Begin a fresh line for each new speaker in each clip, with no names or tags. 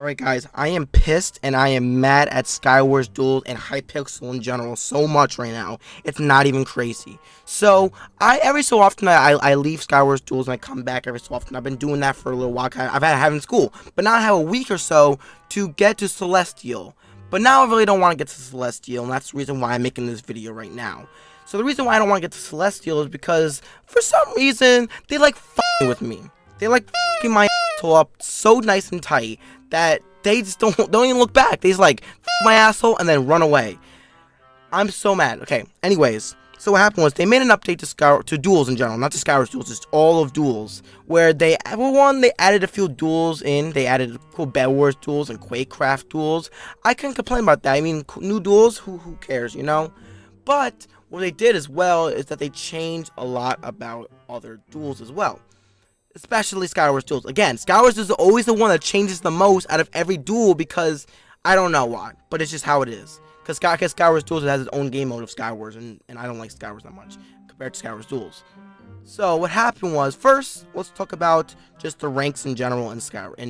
Alright guys, I am pissed and I am mad at Skywars Duels and Hypixel in general so much right now. It's not even crazy. So, every so often I leave Skywars Duels and I come back every so often. I've been doing that for a little while. I've had having school. But now I have a week or so to get to Celestial. But now I really don't want to get to Celestial, and that's the reason why I'm making this video right now. So the reason why I don't want to get to Celestial is because for some reason they like f***ing with me. They like f***ing my asshole up so nice and tight that they just don't even look back. They just like f my asshole and then run away. I'm so mad. Okay, anyways, so what happened was they made an update to Duels in general, not to Skywars Duels, just all of Duels, where they added a few duels in. They added cool Bed Wars duels and Quakecraft duels. I couldn't complain about that. I mean, new duels, who cares, you know? But what they did as well is that they changed a lot about other duels as well. Especially Skywars Duels. Again, Skywars is always the one that changes the most out of every duel because I don't know why, but it's just how it is. Because Skywars Duels has its own game mode of Skywars, and I don't like Skywars that much compared to Skywars Duels. So what happened was, first, let's talk about just the ranks in general in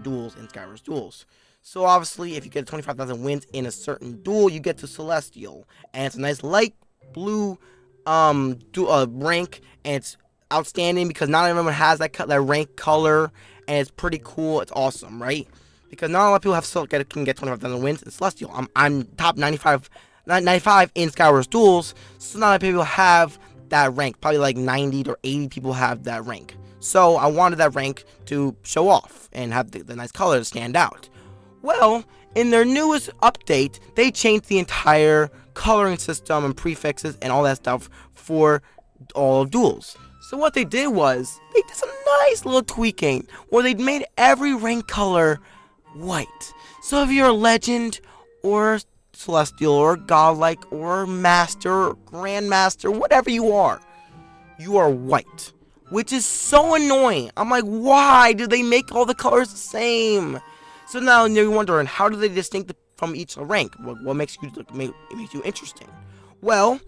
duels in Skywars Duels. So obviously, if you get 25,000 wins in a certain duel, you get to Celestial, and it's a nice light blue rank, and it's outstanding because not everyone has that rank color, and it's pretty cool. It's awesome, right? Because not a lot of people can get 25,000 wins in Celestial. I'm top 95 in Skywars Duels, so not a lot of people have that rank. Probably like 90 or 80 people have that rank. So I wanted that rank to show off and have the nice color to stand out. Well, in their newest update, they changed the entire coloring system and prefixes and all that stuff for all duels. So what they did was, they did some nice little tweaking, where they made every rank color white. So if you're a legend, or celestial, or godlike, or master, or grandmaster, whatever you are white. Which is so annoying. I'm like, why do they make all the colors the same? So now you're wondering, how do they distinct from each rank? What makes you makes you interesting? Well,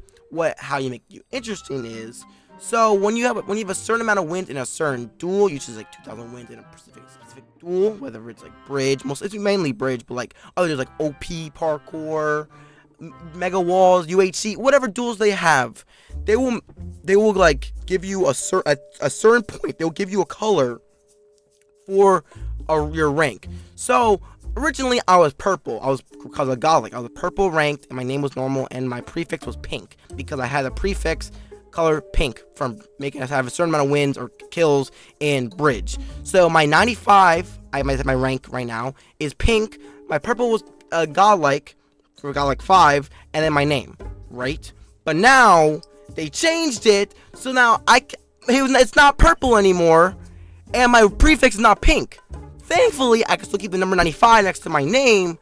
how you make you interesting is, so when you have a certain amount of wins in a certain duel, usually like 2,000 wins in a specific duel, whether it's like bridge, it's mainly bridge, but like others like OP parkour, mega walls, UHC, whatever duels they have, they will like give you a certain point. They'll give you a color for your rank. So originally I was purple. Because of godlike. I was purple ranked, and my name was normal, and my prefix was pink because I had a prefix color pink from making us have a certain amount of wins or kills in bridge. So my 95, my rank right now is pink. My purple was godlike for godlike 5, and then my name, right? But now they changed it, so now it's not purple anymore, and my prefix is not pink. Thankfully, I can still keep the number 95 next to my name,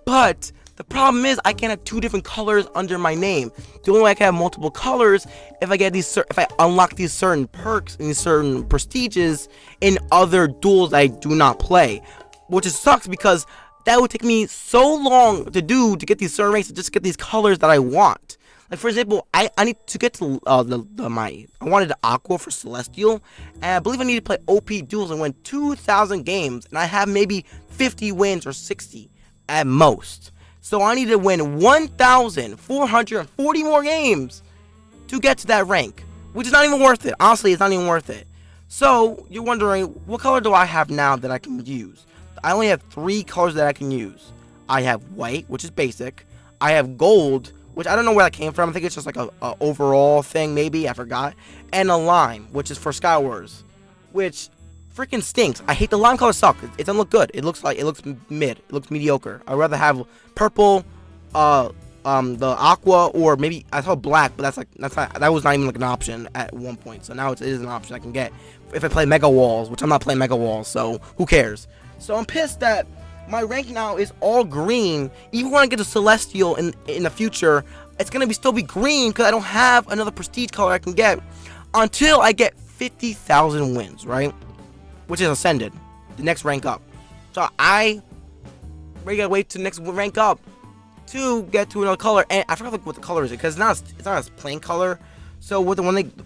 but the problem is I can't have two different colors under my name. The only way I can have multiple colors if I unlock these certain perks and these certain prestiges in other duels I do not play, which sucks because that would take me so long to get these certain ranks to just get these colors that I want. Like, for example, I need to get to I wanted the Aqua for Celestial, and I believe I need to play OP duels and win 2,000 games, and I have maybe 50 wins or 60 at most. So I need to win 1,440 more games to get to that rank, which is not even worth it. Honestly, it's not even worth it. So you're wondering, what color do I have now that I can use? I only have 3 colors that I can use. I have white, which is basic. I have gold, which I don't know where that came from. I think it's just like a overall thing, maybe. I forgot. And a lime, which is for Skywars, which freaking stinks. I hate the lime color. Suck. It doesn't look good. It looks mid. It looks mediocre. I'd rather have purple, the aqua, or maybe I saw black, but that was not even like an option at one point. So now it is an option I can get if I play mega walls, which I'm not playing mega walls. So who cares? So I'm pissed that my rank now is all green. Even when I get to Celestial in the future, it's gonna still be green because I don't have another prestige color I can get until I get 50,000 wins, right? Which is Ascended, the next rank up. So we gotta wait to the next rank up to get to another color, and I forgot what the color is because it's not a plain color. So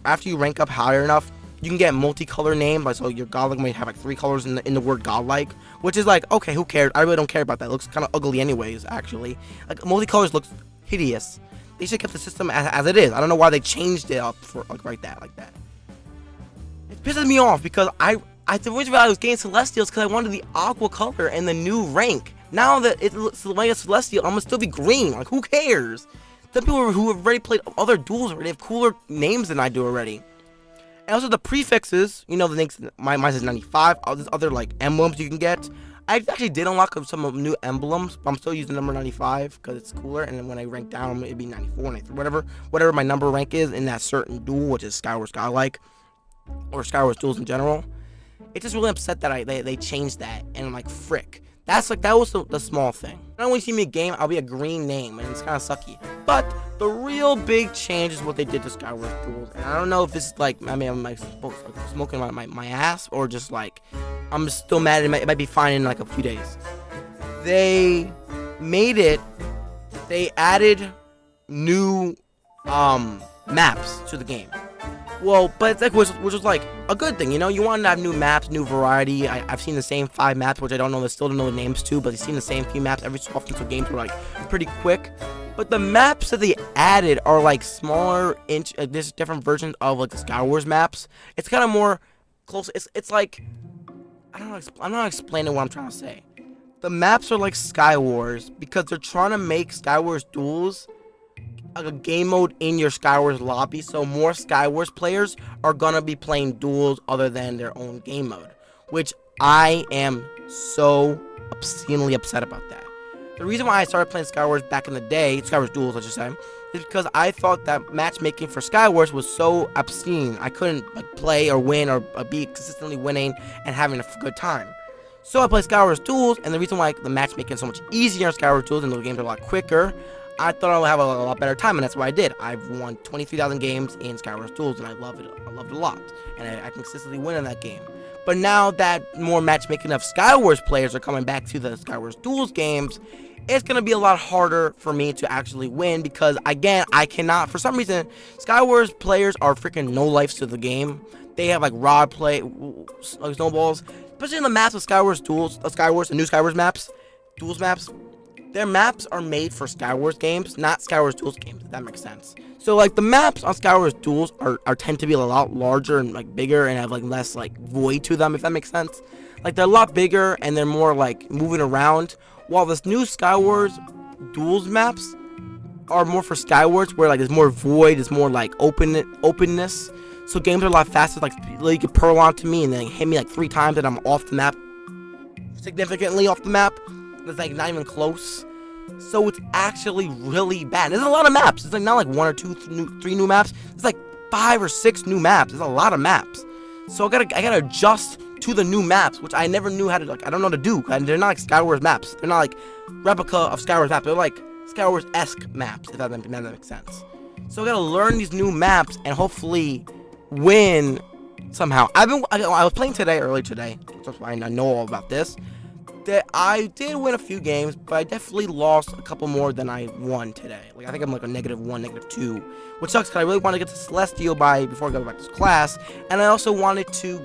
after you rank up higher enough, you can get multicolor names, like so your godlike might have like 3 colors in the word godlike, which is like, okay, who cares? I really don't care about that. It looks kind of ugly anyways, actually. Like multicolors looks hideous. They should keep the system as it is. I don't know why they changed it up for like that. It pisses me off because the reason why I was getting Celestials because I wanted the aqua color and the new rank. Now that it's like a Celestial, I'm gonna still be green. Like, who cares? The people who have already played other duels already have cooler names than I do already. And also the prefixes, you know, the things, mine says 95, all these other like emblems you can get. I actually did unlock some new emblems, but I'm still using number 95 because it's cooler. And then when I rank down, it'd be 94, 93, whatever my number rank is in that certain duel, which is Skywars Godlike or Skywars Duels in general. It's just really upset that they changed that, and I'm like, frick. That was the small thing. Not only see me a game, I'll be a green name, and it's kind of sucky. But the real big change is what they did to Skywars Duels. And I don't know if this is like, I mean, I'm like smoking my ass, or just like, I'm still mad. It might be fine in like a few days. They added new maps to the game. Well, but it's like, which was like a good thing, you know. You want to have new maps, new variety. I've seen the same 5 maps, which I still don't know the names to, but I've seen the same few maps every so often, so games were like pretty quick. But the maps that they added are like smaller, there's different versions of like the Skywars maps. It's kind of more close. It's like, I don't know. I'm not explaining what I'm trying to say. The maps are like Skywars because they're trying to make Skywars Duels like a game mode in your Skywars lobby, so more Skywars players are gonna be playing duels other than their own game mode, which I am so obscenely upset about that. The reason why I started playing Skywars back in the day, Skywars Duels I should say, is because I thought that matchmaking for Skywars was so obscene. I couldn't like play or win or be consistently winning and having a good time. So I played Skywars Duels, and the reason why the matchmaking is so much easier in Skywars Duels and the games are a lot quicker, I thought I would have a lot better time, and that's what I did. I've won 23,000 games in Skywars Duels, and I love it. I loved it a lot, and I consistently win in that game. But now that more matchmaking of Skywars players are coming back to the Skywars Duels games, it's gonna be a lot harder for me to actually win because, again, I cannot. For some reason, Skywars players are freaking no lives to the game. They have like rod play, like snowballs, especially in the maps of Skywars Duels, the new Skywars maps, Duels maps. Their maps are made for Skywars games, not Skywars Duels games, if that makes sense. So, like, the maps on Skywars Duels are tend to be a lot larger and, like, bigger and have, like, less, like, void to them, if that makes sense. Like, they're a lot bigger and they're more, like, moving around, while this new Skywars Duels maps are more for Skywars, where, like, there's more void, there's more, like, openness. So games are a lot faster, like, you can pearl onto me and then hit me, like, 3 times and I'm off the map, significantly off the map. It's like not even close, so it's actually really bad. There's a lot of maps. It's like not like 1 or 2, 3 new maps. It's like 5 or 6 new maps. There's a lot of maps, so I gotta adjust to the new maps, which I never knew how to. Like, I don't know how to do. They're not like Skywars maps. They're not like replica of Skywars maps. They're like Skywars-esque maps, if that makes sense. So I gotta learn these new maps and hopefully win somehow. I was playing earlier today. That's why I know all about this. That I did win a few games, but I definitely lost a couple more than I won today. Like, I think I'm like a -1, -2, which sucks because I really want to get to Celestial before I go back to class, and I also wanted to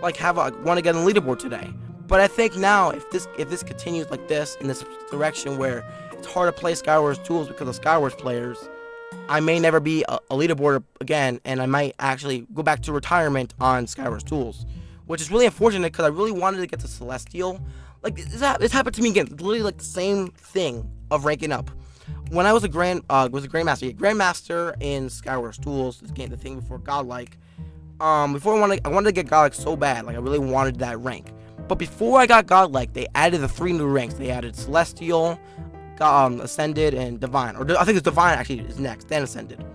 like want to get on the leaderboard today. But I think now if this continues like this in this direction where it's hard to play Skywars Duels because of Skywars players, I may never be a leaderboard again, and I might actually go back to retirement on Skywars Duels, which is really unfortunate because I really wanted to get to Celestial. Like, this happened to me again. It's literally like the same thing of ranking up. When I was a grandmaster in Skywars Duels, this game, the thing before Godlike. Before I wanted to get Godlike so bad, like I really wanted that rank. But before I got Godlike, they added the 3 new ranks. They added Celestial, Ascended, and Divine. Or I think it's Divine actually is next, then Ascended.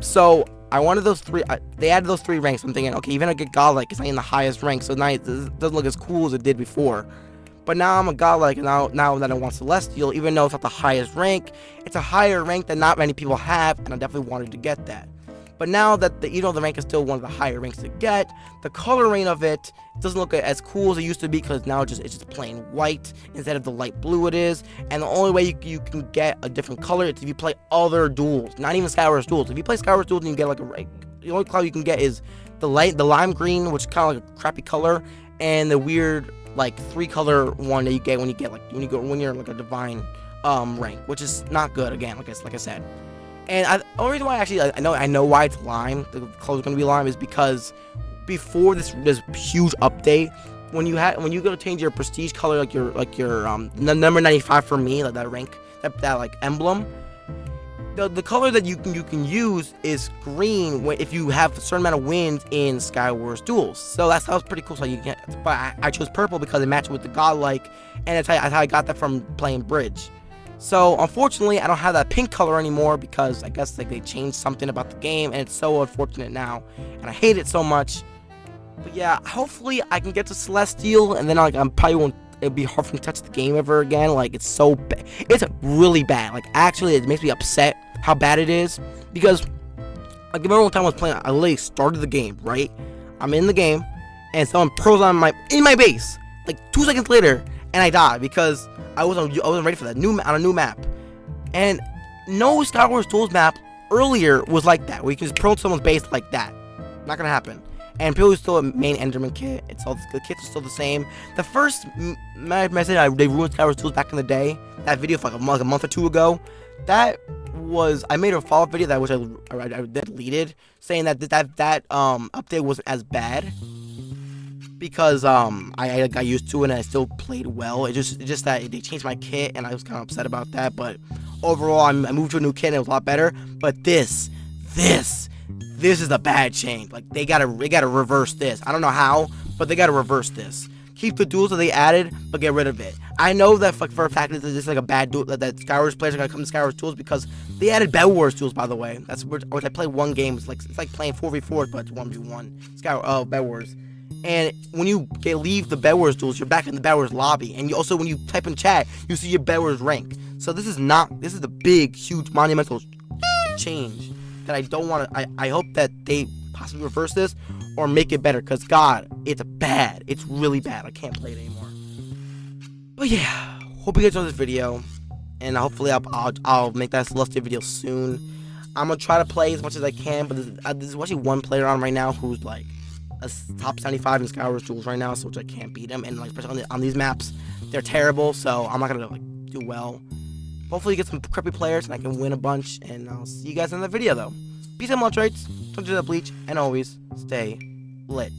So I wanted those 3. They added those 3 ranks. I'm thinking, okay, even if I get Godlike, it's not in the highest rank, so now it doesn't look as cool as it did before. But now I'm a Godlike, and now that I want Celestial, even though it's not the highest rank, it's a higher rank that not many people have, and I definitely wanted to get that. But now that the rank is still one of the higher ranks to get, the coloring of it doesn't look as cool as it used to be because now it's just plain white instead of the light blue it is. And the only way you can get a different color is if you play other duels, not even Skywars Duels. If you play Skywars Duels and you get like only cloud you can get is the lime green, which is kind of like a crappy color, and the weird like 3-color one that you get when you're like a divine rank, which is not good. Again, like I said. And the only reason why I know why it's lime, the color's gonna be lime, is because before this huge update, when you go to change your prestige color, like your number 95 for me, like that rank, that like emblem, the color that you can use is green if you have a certain amount of wins in Skywars Duels. So that was pretty cool. So you get, but I chose purple because it matched with the godlike, and that's how I got that from playing bridge. So unfortunately, I don't have that pink color anymore because I guess like they changed something about the game, and it's so unfortunate now, and I hate it so much. But yeah, hopefully I can get to Celestial, and then I'm probably won't. It'll be hard for me to touch the game ever again. Like, it's so bad. It's really bad. Like, actually, it makes me upset how bad it is. Because, like, remember one time I was playing, I literally started the game, right? I'm in the game, and someone pros in my base. Like, 2 seconds later, and I died because I wasn't ready for that on a new map. And no Skywars Duels map earlier was like that, where you can just pro someone's base like that. Not gonna happen. And people still a main Enderman kit. The kits are still the same. The first message they ruined Skywars Duels back in the day. That video for like a month or 2 ago. That was, I made a follow-up video that I deleted, saying that update wasn't as bad because I got used to it and I still played well. It's just that they changed my kit and I was kind of upset about that. But overall, I moved to a new kit and it was a lot better. But this is a bad change. Like, they gotta reverse this. I don't know how, but they gotta reverse this. Keep the duels that they added, but get rid of it. I know that for a fact that this is like a bad duel, that Skywars players are gonna come to Skywars Duels because they added Bed Wars duels, by the way. That's which I played one game. It's like playing 4v4, but it's 1v1. Bed Wars. And when you leave the Bed Wars duels, you're back in the Bed Wars lobby. And you also, when you type in chat, you see your Bed Wars rank. So this is the big, huge, monumental change that I don't want to. I hope that they possibly reverse this or make it better, because God, it's bad. It's really bad. I can't play it anymore. But yeah, hope you guys enjoyed this video, and hopefully I'll make that Celestial video soon. I'm gonna try to play as much as I can, but there's actually one player on right now who's like a top 75 in Skywars Duels right now, so which I can't beat him, and like especially on these maps, they're terrible. So I'm not gonna like do well. Hopefully get some crappy players and I can win a bunch, and I'll see you guys in the video though. Peace out, Moltrates. Don't do that, bleach, and always stay lit.